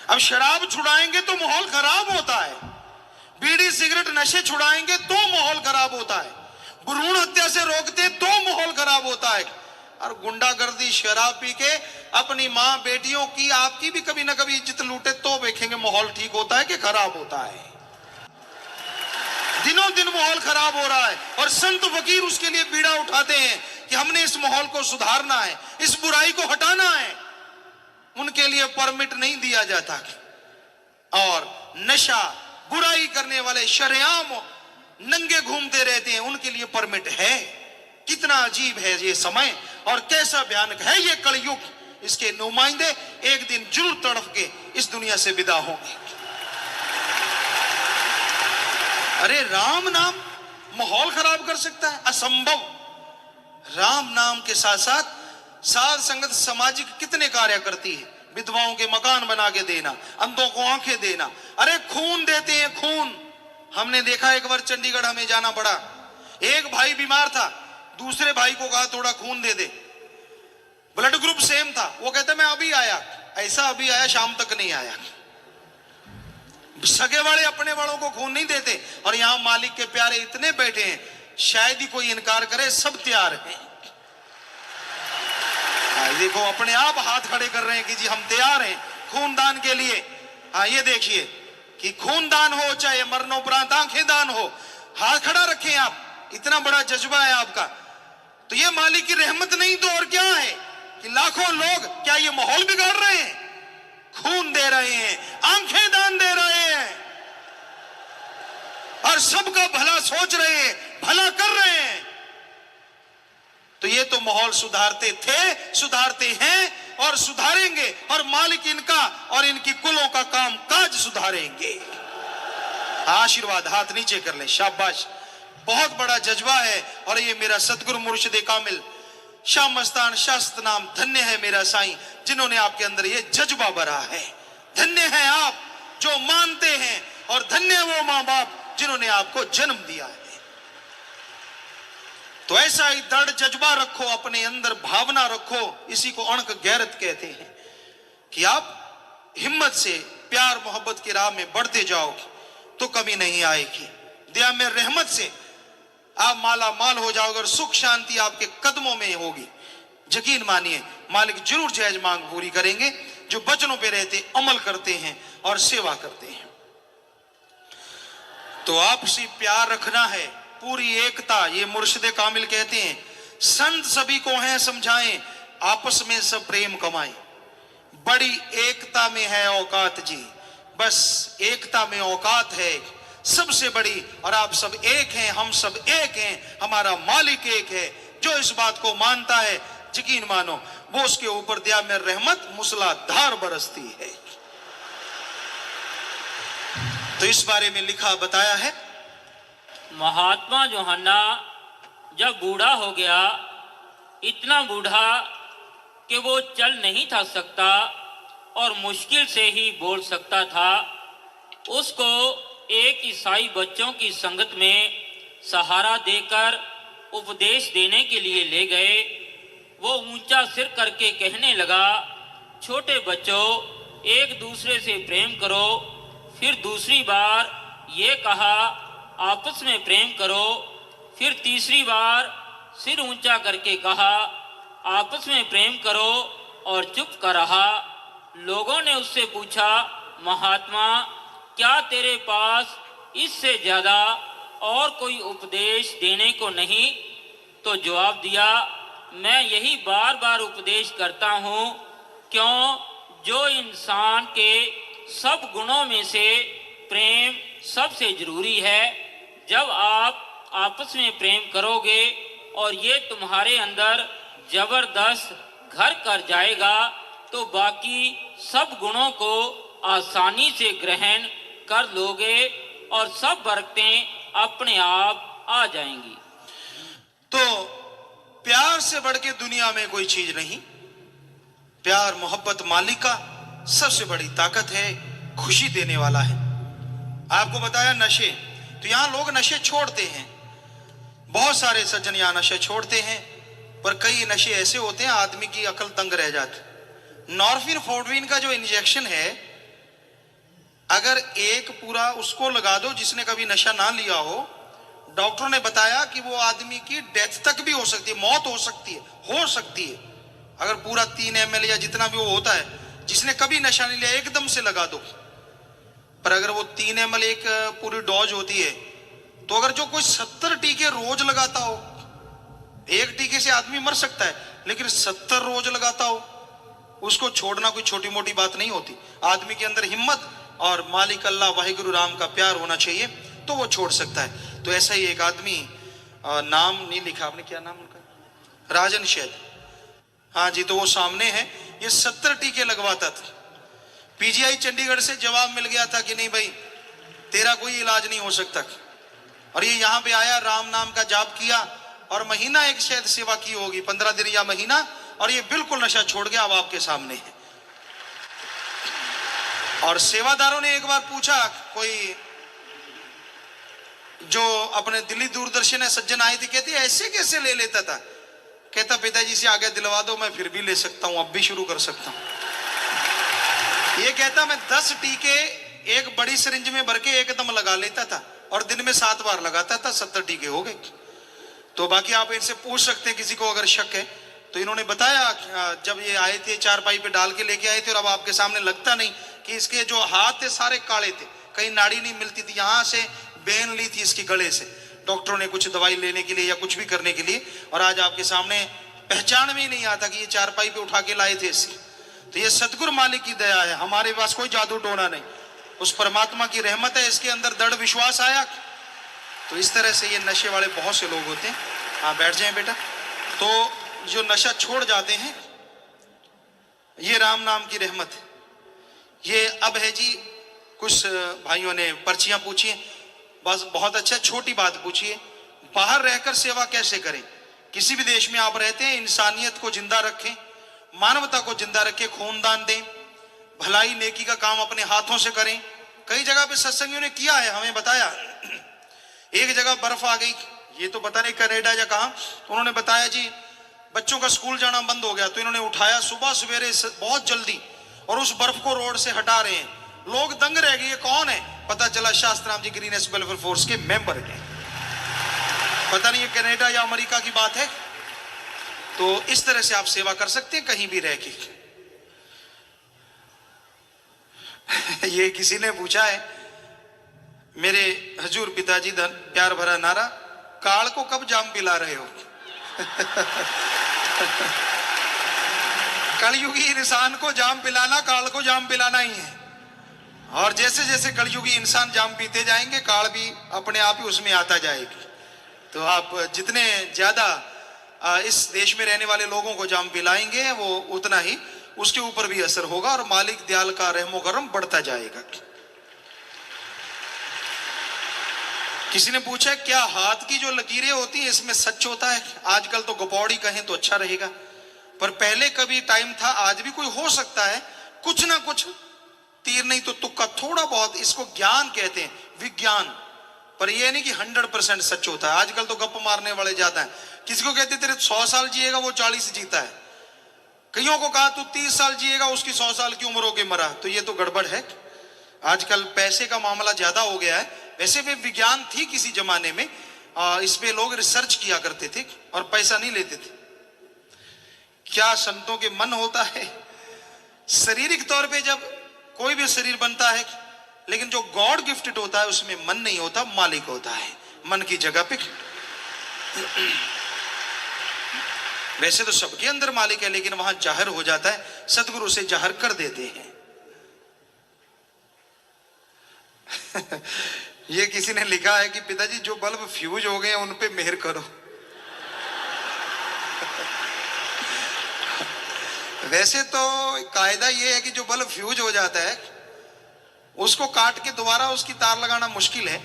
अब शराब छुड़ाएंगे तो माहौल खराब होता है, बीड़ी सिगरेट नशे छुड़ाएंगे तो माहौल खराब होता है, भ्रूण हत्या से रोकते तो माहौल खराब होता है, और गुंडागर्दी शराब पी के अपनी माँ बेटियों की, आपकी भी कभी ना कभी इज्जत लूटे तो देखेंगे माहौल ठीक होता है कि खराब होता है। दिनों दिन माहौल खराब हो रहा है, और संत फकीर उसके लिए बीड़ा उठाते हैं कि हमने इस माहौल को सुधारना है, इस बुराई को हटाना है। उनके लिए परमिट नहीं दिया जाता, और नशा बुराई करने वाले शरेआम नंगे घूमते रहते हैं, उनके लिए परमिट है। कितना अजीब है ये समय, और कैसा भयानक है ये कलयुग। इसके नुमाइंदे एक दिन जरूर तड़प के इस दुनिया से विदा होंगे। अरे राम नाम माहौल खराब कर सकता है? असंभव। राम नाम के साथ साथ साध संगत सामाजिक कितने कार्य करती है। विधवाओं के मकान बना के देना, अंधों को आंखें देना, अरे खून देते हैं, खून। हमने देखा एक बार चंडीगढ़ हमें जाना पड़ा, एक भाई बीमार था, दूसरे भाई को कहा थोड़ा खून दे दे, ब्लड ग्रुप सेम था, वो कहता मैं अभी आया, ऐसा अभी आया शाम तक नहीं आया। सगे वाले अपने वालों को खून नहीं देते, और यहां मालिक के प्यारे इतने बैठे हैं, शायद ही कोई इनकार करे, सब तैयार हैं। देखो अपने आप हाथ खड़े कर रहे हैं कि जी हम तैयार हैं खूनदान के लिए। हाँ ये देखिए कि खूनदान हो चाहे मरणोपरांत आंखें दान हो, हाथ खड़ा रखें आप, इतना बड़ा जज्बा है आपका। तो ये मालिक की रहमत नहीं तो और क्या है कि लाखों लोग क्या ये माहौल बिगाड़ रहे हैं, खून दे रहे हैं, आंखें दान दे रहे हैं, और सबका भला सोच रहे हैं, भला कर रहे हैं। तो ये तो माहौल सुधारते थे, सुधारते हैं और सुधारेंगे, और मालिक इनका और इनकी कुलों का काम काज सुधारेंगे। आशीर्वाद हाथ नीचे कर ले, शाबाश। बहुत बड़ा जज्बा है, और ये मेरा सतगुरु मुर्शिद कामिल शाह मस्तान शास्त नाम, धन्य है मेरा साईं जिन्होंने आपके अंदर ये जज्बा भरा है। धन्य है आप जो मानते हैं, और धन्य है वो मां बाप जिन्होंने आपको जन्म दिया है। तो ऐसा ही दृढ़ जज्बा रखो, अपने अंदर भावना रखो, इसी को अणक गैरत कहते हैं, कि आप हिम्मत से प्यार मोहब्बत की राह में बढ़ते जाओ तो कमी नहीं आएगी। दया में रहमत से आप माला माल हो जाओगे, और सुख शांति आपके कदमों में होगी। यकीन मानिए मालिक जरूर जायज मांग पूरी करेंगे, जो वचनों पे रहते, अमल करते हैं और सेवा करते हैं। तो आपसे प्यार रखना है, पूरी एकता, ये मुर्शिद कामिल कहते हैं, संत सभी को हैं समझाएं, आपस में सब प्रेम कमाएं। बड़ी एकता में है औकात जी, बस एकता में औकात है सबसे बड़ी, और आप सब एक हैं, हम सब एक हैं, हमारा मालिक एक है। जो इस बात को मानता है, यकीन मानो वो उसके ऊपर दया में रहमत मूसलाधार बरसती है। तो इस बारे में लिखा बताया है, महात्मा जोहन्ना जब बूढ़ा हो गया, इतना बूढ़ा कि वो चल नहीं था सकता और मुश्किल से ही बोल सकता था, उसको एक ईसाई बच्चों की संगत में सहारा देकर उपदेश देने के लिए ले गए। वो ऊंचा सिर करके कहने लगा, छोटे बच्चों, एक दूसरे से प्रेम करो। फिर दूसरी बार ये कहा, आपस में प्रेम करो। फिर तीसरी बार सिर ऊंचा करके कहा, आपस में प्रेम करो, और चुप कर रहा। लोगों ने उससे पूछा, महात्मा, क्या तेरे पास इससे ज़्यादा और कोई उपदेश देने को नहीं? तो जवाब दिया, मैं यही बार बार उपदेश करता हूँ, क्यों, जो इंसान के सब गुणों में से प्रेम सबसे ज़रूरी है। जब आप आपस में प्रेम करोगे और ये तुम्हारे अंदर ज़बरदस्त घर कर जाएगा, तो बाकी सब गुणों को आसानी से ग्रहण कर लोगे और सब बरकतें अपने आप आ जाएंगी। तो प्यार से बढ़ के दुनिया में कोई चीज नहीं। प्यार मोहब्बत मालिक का सबसे बड़ी ताकत है, खुशी देने वाला है। आपको बताया नशे, तो यहां लोग नशे छोड़ते हैं, बहुत सारे सज्जन यहां नशे छोड़ते हैं, पर कई नशे ऐसे होते हैं आदमी की अकल तंग रह जाती। नॉर्फिन फोर्डविन का जो इंजेक्शन है, अगर एक पूरा उसको लगा दो जिसने कभी नशा ना लिया हो, डॉक्टरों ने बताया कि वो आदमी की डेथ तक भी हो सकती है, मौत हो सकती है अगर पूरा 3 ml या जितना भी वो होता है, जिसने कभी नशा नहीं लिया एकदम से लगा दो। पर अगर वो 3 ml एक पूरी डोज होती है, तो अगर जो कोई 70 टीके रोज लगाता हो, एक टीके से आदमी मर सकता है, लेकिन 70 रोज लगाता हो, उसको छोड़ना कोई छोटी मोटी बात नहीं होती। आदमी के अंदर हिम्मत और मालिक अल्लाह वाहिगुरु राम का प्यार होना चाहिए, तो वो छोड़ सकता है। तो ऐसा ही एक आदमी, नाम नहीं लिखा आपने, क्या नाम उनका, राजन शैद, हाँ जी, तो वो सामने है, ये 70 टीके लगवाता था। पीजीआई चंडीगढ़ से जवाब मिल गया था कि नहीं भाई, तेरा कोई इलाज नहीं हो सकता, और ये यहाँ पे आया, राम नाम का जाप किया और महीना एक शायद सेवा की होगी, 15 दिन या महीना, और ये बिल्कुल नशा छोड़ गया, अब आपके सामने है। और सेवादारों ने एक बार पूछा, कोई जो अपने दिल्ली दूरदर्शन है सज्जन आए थे, कहते ऐसे कैसे ले लेता था? कहता पिताजी से आगे दिलवा दो, मैं फिर भी ले सकता हूं, अब भी शुरू कर सकता हूं। ये कहता मैं 10 टीके एक बड़ी सिरिंज में भर के एकदम लगा लेता था और दिन में 7 बार लगाता था, 70 टीके हो गए। तो बाकी आप इनसे पूछ सकते हैं किसी को अगर शक है तो। इन्होंने बताया जब ये आए थे चारपाई पे डाल के लेके आए थे, और अब आपके सामने लगता नहीं कि इसके जो हाथ थे सारे काले थे, कहीं नाड़ी नहीं मिलती थी, यहां से बेन ली थी इसकी गले से डॉक्टरों ने कुछ दवाई लेने के लिए या कुछ भी करने के लिए, और आज आपके सामने पहचान में ही नहीं आता कि ये चारपाई पे उठा के लाए थे इसकी। तो ये सतगुरु मालिक की दया है, हमारे पास कोई जादू टोना नहीं, उस परमात्मा की रहमत है, इसके अंदर दृढ़ विश्वास आया। तो इस तरह से ये नशे वाले बहुत से लोग होते हैं। हाँ बैठ जाएं बेटा। तो जो नशा छोड़ जाते हैं, ये राम नाम की रहमत है। ये अब है जी, कुछ भाइयों ने पर्चियां पूछी हैं, बस बहुत अच्छा, छोटी बात पूछिए, बाहर रहकर सेवा कैसे करें? किसी भी देश में आप रहते हैं, इंसानियत को जिंदा रखें, मानवता को जिंदा रखें, खूनदान दें, भलाई नेकी का काम अपने हाथों से करें। कई जगह पे सत्संगियों ने किया है, हमें बताया। एक जगह बर्फ आ गई, ये तो पता नहीं कनाडा या कहां, तो उन्होंने बताया जी बच्चों का स्कूल जाना बंद हो गया, तो इन्होंने उठाया सुबह सवेरे बहुत जल्दी और उस बर्फ को रोड से हटा रहे हैं। लोग दंग रह गए, ये कौन है? पता चला शास्त्राम जी ग्रीनेस वेलफेयर फोर्स के मेंबर हैं। पता नहीं ये कनाडा या अमेरिका की बात है। तो इस तरह से आप सेवा कर सकते हैं कहीं भी रह के। ये किसी ने पूछा है, मेरे हजूर पिताजी धन प्यार भरा नारा, काल को कब जाम पिला रहे हो? कलयुगी इंसान को जाम पिलाना काल को जाम पिलाना ही है। और जैसे जैसे कलयुगी इंसान जाम पीते जाएंगे, काल भी अपने आप ही उसमें आता जाएगी। तो आप जितने ज्यादा इस देश में रहने वाले लोगों को जाम पिलाएंगे, वो उतना ही उसके ऊपर भी असर होगा और मालिक दयाल का रहमो करम बढ़ता जाएगा। किसी ने पूछा क्या हाथ की जो लकीरें होती हैं इसमें सच होता है? आजकल तो गपौड़ी कहें तो अच्छा रहेगा, पर पहले कभी टाइम था, आज भी कोई हो सकता है, कुछ ना कुछ तीर नहीं तो तुक्का थोड़ा बहुत, इसको ज्ञान कहते हैं, विज्ञान। पर यह नहीं कि 100% सच होता है। आजकल तो गप मारने वाले ज्यादा हैं। किसी को कहते तेरे 100 साल जिएगा, वो 40 जीता है। कईयों को कहा तू 30 साल जिएगा, उसकी 100 साल की उम्र होके मरा। तो ये तो गड़बड़ है। आजकल पैसे का मामला ज्यादा हो गया है। वैसे भी विज्ञान थी किसी जमाने में, इस पे लोग रिसर्च किया करते थे और पैसा नहीं लेते थे। क्या संतों के मन होता है? शारीरिक तौर पे जब कोई भी शरीर बनता है, लेकिन जो गॉड गिफ्टेड होता है उसमें मन नहीं होता, मालिक होता है मन की जगह पे। वैसे तो सबके अंदर मालिक है, लेकिन वहां जाहिर हो जाता है, सदगुरु से जाहिर कर देते हैं। ये किसी ने लिखा है कि पिताजी जो बल्ब फ्यूज हो गए उन पे मेहर करो। वैसे तो कायदा ये है कि जो बल्ब फ्यूज हो जाता है उसको काट के दोबारा उसकी तार लगाना मुश्किल है,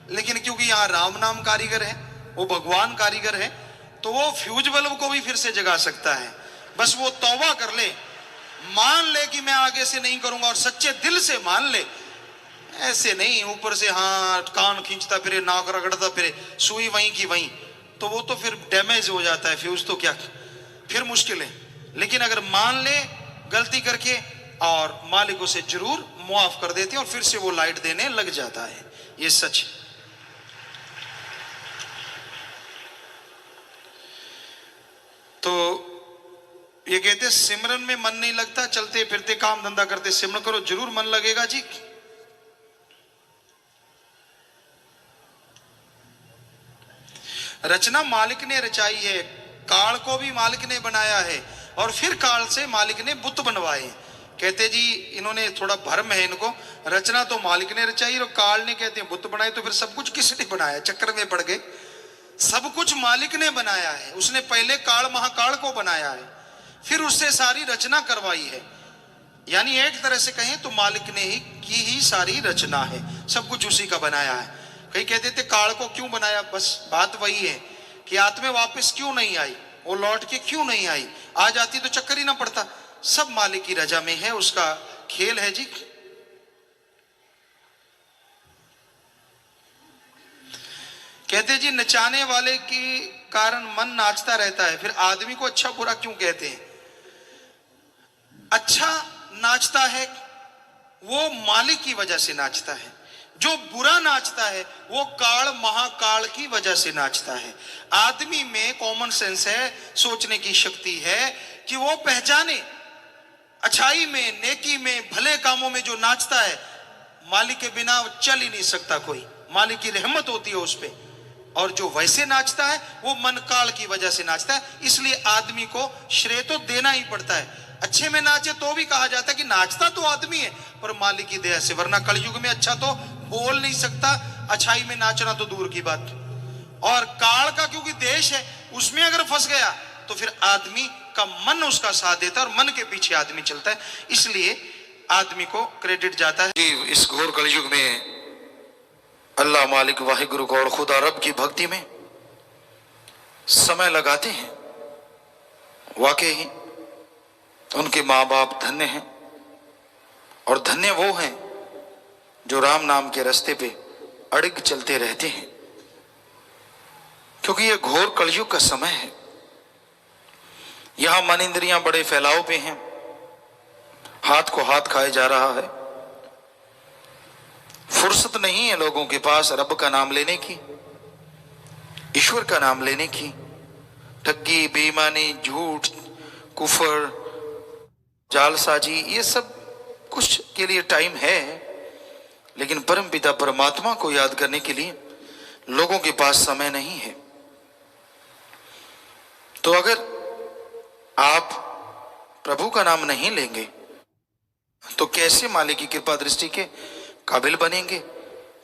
लेकिन क्योंकि यहाँ राम नाम कारीगर है, वो भगवान कारीगर है, तो वो फ्यूज बल्ब को भी फिर से जगा सकता है। बस वो तौबा कर ले, मान ले कि मैं आगे से नहीं करूंगा, और सच्चे दिल से मान ले। ऐसे नहीं ऊपर से हाँ कान खींचता फिरे, नाक रगड़ता फिरे, सुई वहीं की वहीं, तो वो तो फिर डैमेज हो जाता है फ्यूज, तो क्या फिर मुश्किल है। लेकिन अगर मान ले गलती करके, और मालिक उसे जरूर मुआफ कर देते हैं और फिर से वो लाइट देने लग जाता है। ये सच। तो ये कहते सिमरन में मन नहीं लगता, चलते फिरते काम धंधा करते सिमरन करो, जरूर मन लगेगा जी। रचना मालिक ने रचाई है, काल को भी मालिक ने बनाया है, और फिर काल से मालिक ने बुत बनवाए। कहते जी इन्होंने थोड़ा भ्रम है इनको, रचना तो मालिक ने रचाई और काल ने कहते हैं बुत बनाए, तो फिर सब कुछ किसने बनाया? चक्कर में पड़ गए। सब कुछ मालिक ने बनाया है। उसने पहले काल महाकाल को बनाया है, फिर उससे सारी रचना करवाई है। यानी एक तरह से कहें तो मालिक ने ही की ही सारी रचना है, सब कुछ उसी का बनाया है। कई कहते थे काल को क्यों बनाया, बस बात वही है कि आत्मा वापस क्यों नहीं आई, वो लौट के क्यों नहीं आई, आ जाती तो चक्कर ही ना पड़ता। सब मालिक की रजा में है, उसका खेल है जी। कहते जी नचाने वाले के कारण मन नाचता रहता है, फिर आदमी को अच्छा बुरा क्यों कहते हैं? अच्छा नाचता है वो मालिक की वजह से नाचता है, जो बुरा नाचता है वो काल महाकाल की वजह से नाचता है। आदमी में कॉमन सेंस है, सोचने की शक्ति है कि वो पहचाने अच्छाई में, नेकी में, भले कामों में जो नाचता है, मालिक के बिना चल ही नहीं सकता कोई, मालिक की रहमत होती है उस पे। और जो वैसे नाचता है वो मन काल की वजह से नाचता है, इसलिए आदमी को श्रेय तो देना ही पड़ता है। अच्छे में नाचे तो भी कहा जाता है कि नाचता तो आदमी है पर मालिक की दया से, वरना कलयुग में अच्छा तो बोल नहीं सकता, अच्छाई में नाचना तो दूर की बात। और काल का क्योंकि देश है, उसमें अगर फंस गया तो फिर आदमी का मन उसका साथ देता है और मन के पीछे आदमी चलता है, इसलिए आदमी को क्रेडिट जाता है। इस घोर कलयुग में अल्लाह मालिक वाहिगुरु गौर खुदा रब की भक्ति में समय लगाते हैं, वाकई ही उनके माँ बाप धन्य हैं। और धन्य वो हैं जो राम नाम के रास्ते पे अड़िग चलते रहते हैं, क्योंकि ये घोर कलयुग का समय है। यहां मन इंद्रियां बड़े फैलाव पे हैं, हाथ को हाथ खाए जा रहा है, फुर्सत नहीं है लोगों के पास रब का नाम लेने की, ईश्वर का नाम लेने की। ठगी, बेईमानी, झूठ, कुफर, जालसाजी, ये सब कुछ के लिए टाइम है, लेकिन परम पिता परमात्मा को याद करने के लिए लोगों के पास समय नहीं है। तो अगर आप प्रभु का नाम नहीं लेंगे तो कैसे मालिक की कृपा दृष्टि के काबिल बनेंगे,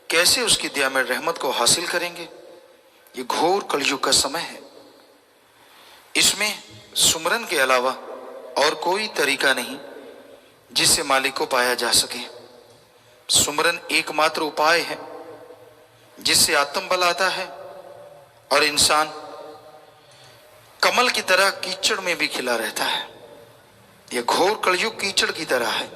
कैसे उसकी दया में रहमत को हासिल करेंगे? ये घोर कलयुग का समय है। इसमें सुमरन के अलावा और कोई तरीका नहीं जिससे मालिक को पाया जा सके। सुमरन एकमात्र उपाय है जिससे आत्मबल आता है और इंसान कमल की तरह कीचड़ में भी खिला रहता है। यह घोर कलयुग कीचड़ की तरह है।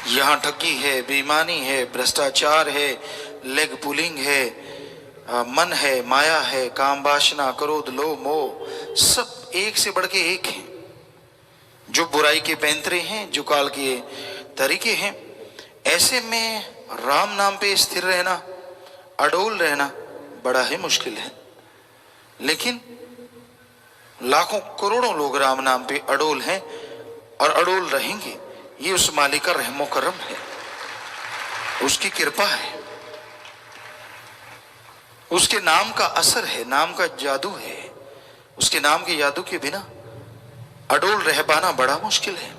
यहां ठगी है, बेईमानी है, भ्रष्टाचार है, लेग पुलिंग है, मन है, माया है, काम वासना, क्रोध, लोभ, मोह, सब एक से बढ़ के एक हैं, जो बुराई के पैंतरे हैं, जो काल के तरीके हैं। ऐसे में राम नाम पे स्थिर रहना, अडोल रहना बड़ा ही मुश्किल है। लेकिन लाखों करोड़ों लोग राम नाम पे अडोल हैं और अडोल रहेंगे। ये उस मालिक का रहमो करम है, उसकी कृपा है, उसके नाम का असर है, नाम का जादू है। उसके नाम के जादू के बिना अडोल रह पाना बड़ा मुश्किल है,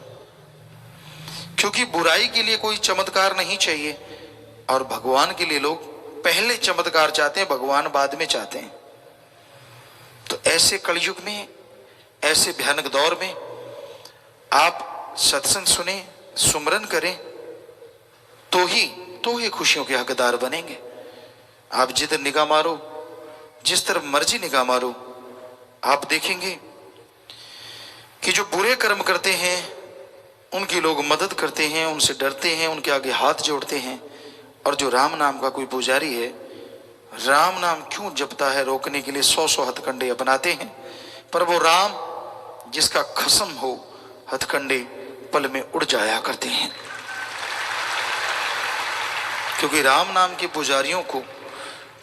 क्योंकि बुराई के लिए कोई चमत्कार नहीं चाहिए और भगवान के लिए लोग पहले चमत्कार चाहते हैं, भगवान बाद में चाहते हैं। तो ऐसे कलयुग में, ऐसे भयानक दौर में आप सत्संग सुने, सुमरन करें तो ही खुशियों के हकदार बनेंगे। आप जिधर निगाह मारो, जिस तरफ मर्जी निगाह मारो, आप देखेंगे कि जो बुरे कर्म करते हैं उनकी लोग मदद करते हैं, उनसे डरते हैं, उनके आगे हाथ जोड़ते हैं। और जो राम नाम का कोई पुजारी है, राम नाम क्यों जपता है, रोकने के लिए 100 हथकंडे अपनाते हैं, पर वो राम जिसका खसम हो हथकंडे पल में उड़ जाया करते हैं। क्योंकि राम नाम के पुजारियों को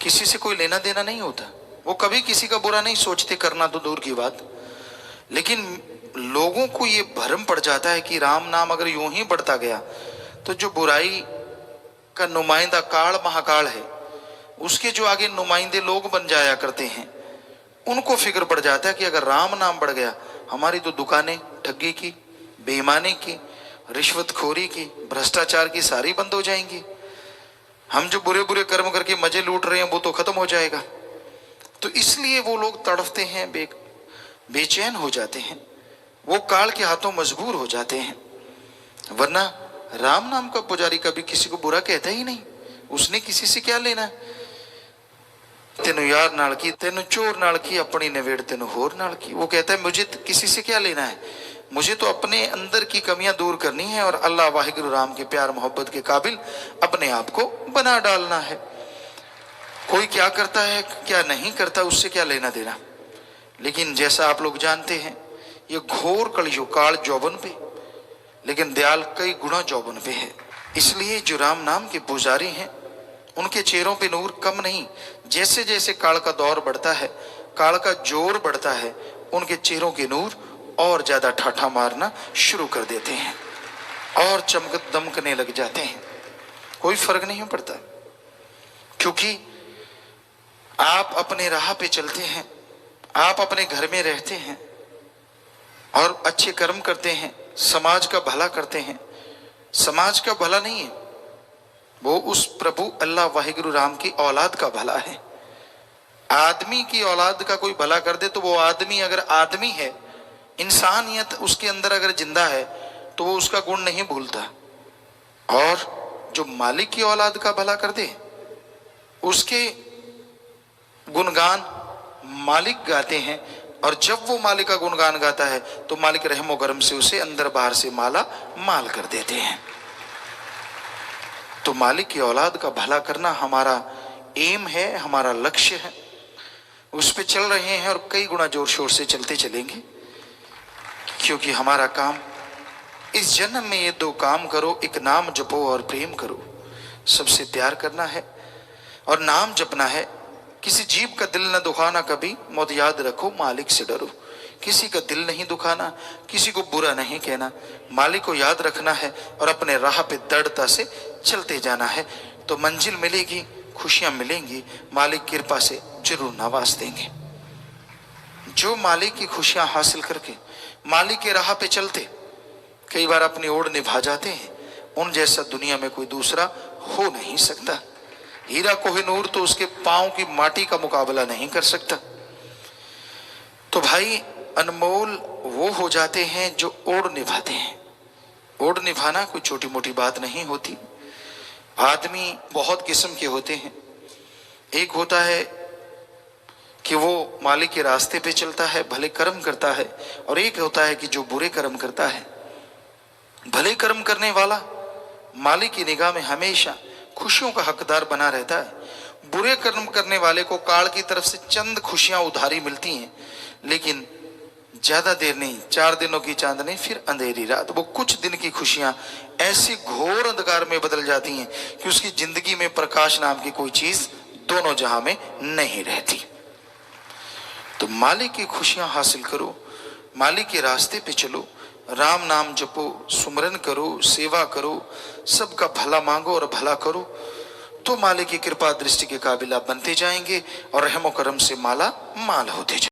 किसी से कोई लेना देना नहीं होता, वो कभी किसी का बुरा नहीं सोचते, करना तो दूर की बात। लेकिन लोगों को ये भ्रम पड़ जाता है कि राम नाम अगर यूं ही बढ़ता गया तो जो बुराई का नुमाइंदा काल महाकाल है, उसके जो आगे नुमाइंदे लोग बन जाया करते हैं, उनको फिक्र पड़ जाता है कि अगर राम नाम बढ़ गया, हमारी तो दुकानें ठगी की, बेईमानी की, रिश्वतखोरी की, भ्रष्टाचार की सारी बंद हो जाएंगी। हम जो बुरे बुरे कर्म करके मजे लूट रहे हैं वो तो खत्म हो जाएगा। तो इसलिए वो लोग तड़फते हैं, बेचैन हो जाते हैं, वो काल के हाथों मजबूर हो जाते हैं। वरना राम नाम का पुजारी कभी किसी को बुरा कहता ही नहीं। उसने किसी से क्या लेना है। तेनु यार नाल की, तेनु चोर नाल की, अपनी नवेड़ तेनु होर नाल की। वो कहता है मुझे किसी से क्या लेना है, मुझे तो अपने अंदर की कमियां दूर करनी है और अल्लाह वाहिगुरु राम के प्यार मोहब्बत के काबिल अपने आप को बना डालना है। कोई क्या करता है क्या नहीं करता उससे क्या लेना देना। लेकिन जैसा आप लोग जानते हैं ये घोर कलयुग काल जौबन पे, लेकिन दयाल कई गुना जौबन पे है। इसलिए जो राम नाम के पुजारी हैं उनके चेहरों पे नूर कम नहीं, जैसे जैसे काल का दौर बढ़ता है, काल का जोर बढ़ता है, उनके चेहरों के नूर और ज्यादा ठाठा मारना शुरू कर देते हैं और चमक दमकने लग जाते हैं। कोई फर्क नहीं पड़ता, क्योंकि आप अपने राह पे चलते हैं, आप अपने घर में रहते हैं और अच्छे कर्म करते हैं, समाज का भला करते हैं। समाज का भला नहीं है, वो उस प्रभु अल्लाह वाहिगुरु राम की औलाद का भला है। आदमी की औलाद का कोई भला कर दे तो वो आदमी अगर आदमी है, इंसानियत उसके अंदर अगर जिंदा है तो वो उसका गुण नहीं भूलता। और जो मालिक की औलाद का भला कर दे उसके गुणगान मालिक गाते हैं, और जब वो मालिक का गुणगान गाता है तो मालिक रहमो करम से उसे अंदर बाहर से माला माल कर देते हैं। तो मालिक की औलाद का भला करना हमारा एम है, हमारा लक्ष्य है, उस पे चल रहे हैं और कई गुना जोर शोर से चलते चलेंगे। क्योंकि हमारा काम इस जन्म में ये दो काम करो, एक नाम जपो और प्रेम करो। सबसे प्यार करना है और नाम जपना है। किसी जीव का दिल न दुखाना कभी, मौत याद रखो मालिक से डरो। किसी का दिल नहीं दुखाना, किसी को बुरा नहीं कहना, मालिक को याद रखना है और अपने राह पे दृढ़ता से चलते जाना है। तो मंजिल मिलेगी, खुशियां मिलेंगी, मालिक कृपा से जरूर नवाज देंगे। जो मालिक की खुशियां हासिल करके मालिक के राह पे चलते कई बार अपनी ओर निभा जाते हैं, उन जैसा दुनिया में कोई दूसरा हो नहीं सकता। हीरा कोहिनूर तो उसके पांव की माटी का मुकाबला नहीं कर सकता। तो भाई अनमोल वो हो जाते हैं जो ओर निभाते हैं। ओर निभाना कोई छोटी मोटी बात नहीं होती। आदमी बहुत किस्म के होते हैं। एक होता है कि वो मालिक के रास्ते पे चलता है, भले कर्म करता है, और एक होता है कि जो बुरे कर्म करता है। भले कर्म करने वाला मालिक की निगाह में हमेशा खुशियों का हकदार बना रहता है। बुरे कर्म करने वाले को काल की तरफ से चंद खुशियां उधारी मिलती हैं, लेकिन ज्यादा देर नहीं, 4 दिनों की चांदनी फिर अंधेरी रात। वो कुछ दिन की खुशियां ऐसी घोर अंधकार में बदल जाती हैं कि उसकी जिंदगी में प्रकाश नाम की कोई चीज दोनों जहां में नहीं रहती। तो मालिक की खुशियां हासिल करो, मालिक के रास्ते पे चलो, राम नाम जपो, सुमरन करो, सेवा करो, सबका भला मांगो और भला करो, तो मालिक की कृपा दृष्टि के काबिल आप बनते जाएंगे और रहमो करम से माला माल होते जाएंगे।